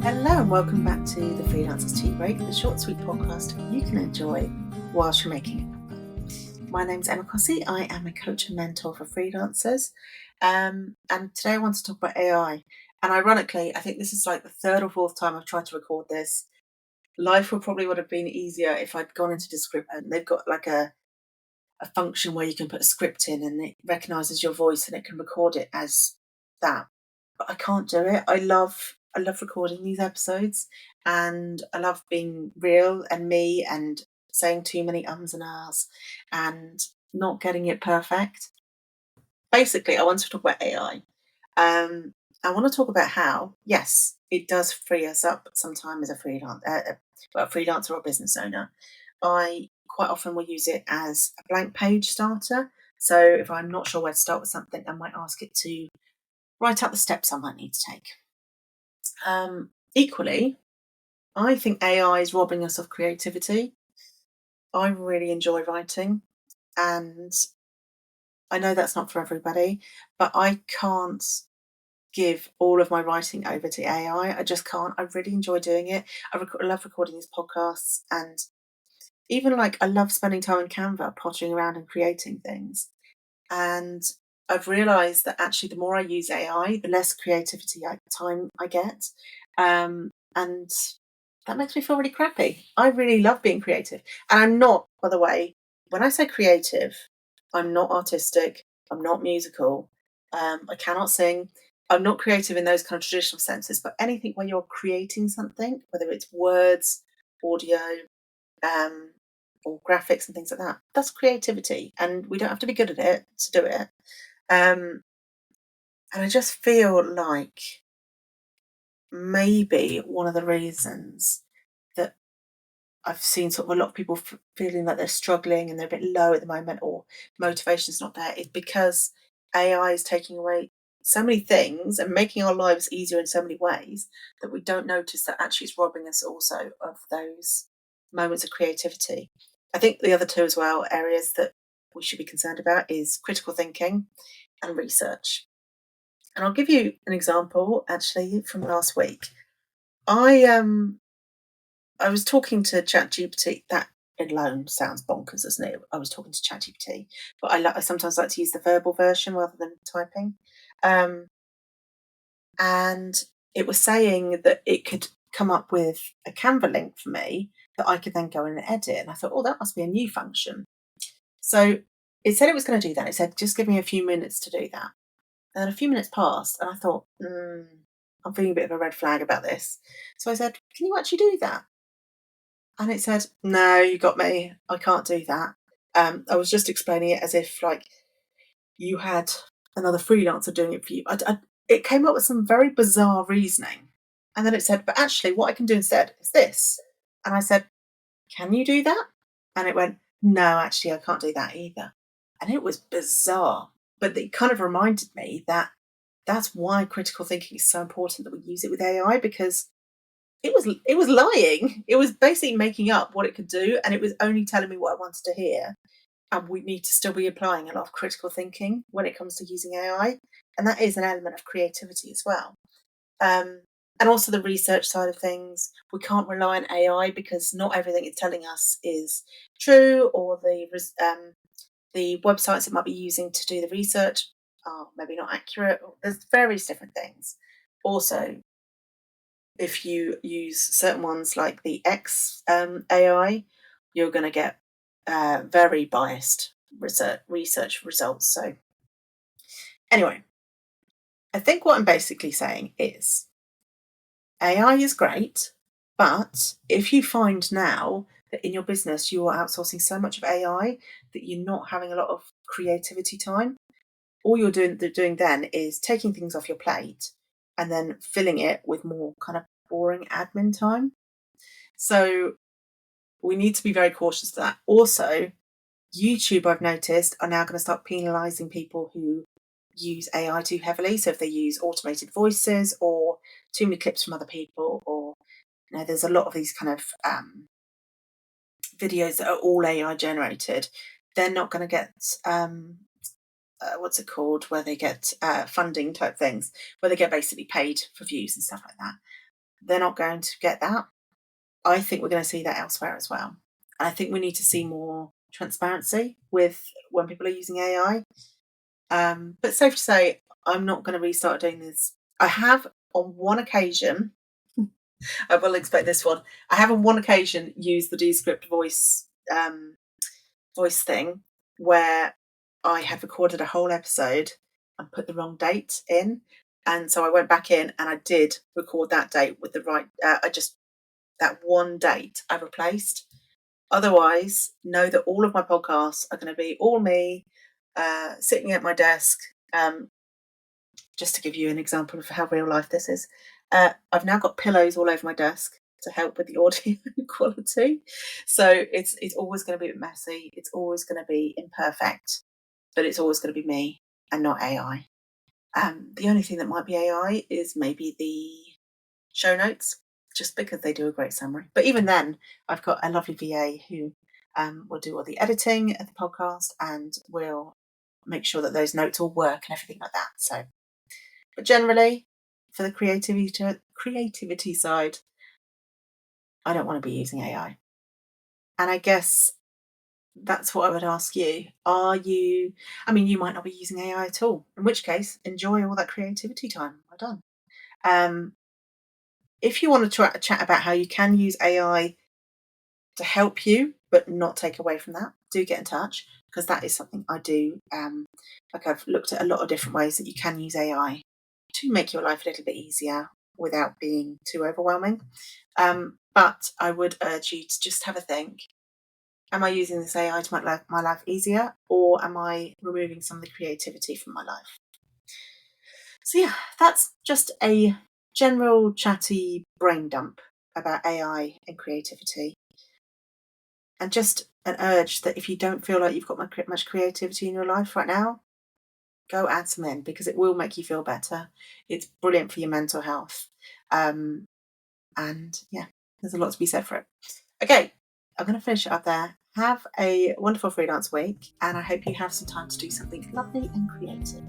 Hello and welcome back to the Freelancers Tea Break, the short, sweet podcast you can enjoy whilst you're making it. My name's Emma Cossey. I am a coach and mentor for freelancers. And today I want to talk about AI. And ironically, I think this is like the third or fourth time I've tried to record this. Life probably would have been easier if I'd gone into Description. They've got like a function where you can put a script in and it recognises your voice and it can record it as that. But I can't do it. I love recording these episodes, and I love being real and me and saying too many ums and ahs and not getting it perfect. Basically, I want to talk about AI. I want to talk about how, yes, it does free us up sometime as a freelancer or business owner. I quite often will use it as a blank page starter. So if I'm not sure where to start with something, I might ask it to write out the steps I might need to take. Equally, I think AI is robbing us of creativity. I really enjoy writing, and I know that's not for everybody, but I can't give all of my writing over to AI. I just can't. I really enjoy doing it. I love recording these podcasts, and even like I love spending time on Canva, pottering around and creating things. And I've realised that actually, the more I use AI, the less creativity time I get, and that makes me feel really crappy. I really love being creative, and I'm not, by the way. When I say creative, I'm not artistic. I'm not musical. I cannot sing. I'm not creative in those kind of traditional senses, but anything where you're creating something, whether it's words, audio, um, or graphics and things like that, that's creativity, and we don't have to be good at it to do it. Um, and I just feel like maybe one of the reasons that I've seen sort of a lot of people feeling like they're struggling and they're a bit low at the moment, or motivation's not there, is because AI is taking away so many things and making our lives easier in so many ways that we don't notice that actually it's robbing us also of those moments of creativity. I think the other two as well areas that we should be concerned about is critical thinking and research. And I'll give you an example actually from last week. I was talking to ChatGPT. That alone sounds bonkers, doesn't it? I was talking to ChatGPT, but I sometimes like to use the verbal version rather than typing. Um, and it was saying that it could come up with a Canva link for me that I could then go in and edit. And I thought, oh, that must be a new function. So it said it was going to do that. It said, just give me a few minutes to do that. And then a few minutes passed, and I thought, I'm feeling a bit of a red flag about this. So I said, can you actually do that? And it said, no, you got me. I can't do that. I was just explaining it as if like you had another freelancer doing it for you. It came up with some very bizarre reasoning. And then it said, but actually, what I can do instead is this. And I said, can you do that? And it went, no, actually, I can't do that either. And it was bizarre. But it kind of reminded me that that's why critical thinking is so important, that we use it with AI, because it was lying. It was basically making up what it could do, and it was only telling me what I wanted to hear. And we need to still be applying a lot of critical thinking when it comes to using AI, and that is an element of creativity as well. And also the research side of things. We can't rely on AI because not everything it's telling us is true, or the websites it might be using to do the research are maybe not accurate. There's various different things. Also, if you use certain ones like the X AI, you're going to get very biased research results. So, anyway, I think what I'm basically saying is AI is great, but if you find now that in your business you are outsourcing so much of AI that you're not having a lot of creativity time, all you're doing then is taking things off your plate and then filling it with more kind of boring admin time. So we need to be very cautious of that. Also, YouTube, I've noticed, are now going to start penalising people who use AI too heavily. So if they use automated voices or too many clips from other people, or there's a lot of these kind of videos that are all AI generated, they're not going to get what's it called, where they get funding type things, where they get basically paid for views and stuff like that. they're not going to get that. I think we're going to see that elsewhere as well. And I think we need to see more transparency with when people are using AI. But safe to say, I'm not going to restart doing this. I have on one occasion, I will expect this one. I have on one occasion used the Descript voice thing where I had recorded a whole episode and put the wrong date in. And so I went back in and I did record that date with the right, that one date I replaced. Otherwise, know that all of my podcasts are going to be all me sitting at my desk. Just to give you an example of how real life this is, I've now got pillows all over my desk to help with the audio quality. So it's always going to be a bit messy. It's always going to be imperfect, but it's always going to be me and not AI. The only thing that might be AI is maybe the show notes, just because they do a great summary. But even then, I've got a lovely VA who will do all the editing of the podcast and will make sure that those notes all work and everything like that. So, but generally, for the creativity side, I don't want to be using AI. And I guess that's what I would ask you. You might not be using AI at all, in which case, enjoy all that creativity time. Well done. If you want to chat about how you can use AI to help you, but not take away from that, do get in touch, because that is something I do. I've looked at a lot of different ways that you can use AI to make your life a little bit easier without being too overwhelming. But I would urge you to just have a think. Am I using this AI to make my life easier, or am I removing some of the creativity from my life? So yeah, that's just a general chatty brain dump about AI and creativity. And just an urge that if you don't feel like you've got much creativity in your life right now, go add some in, because it will make you feel better. It's brilliant for your mental health. And yeah, there's a lot to be said for it. Okay, I'm going to finish it up there. Have a wonderful freelance week, and I hope you have some time to do something lovely and creative.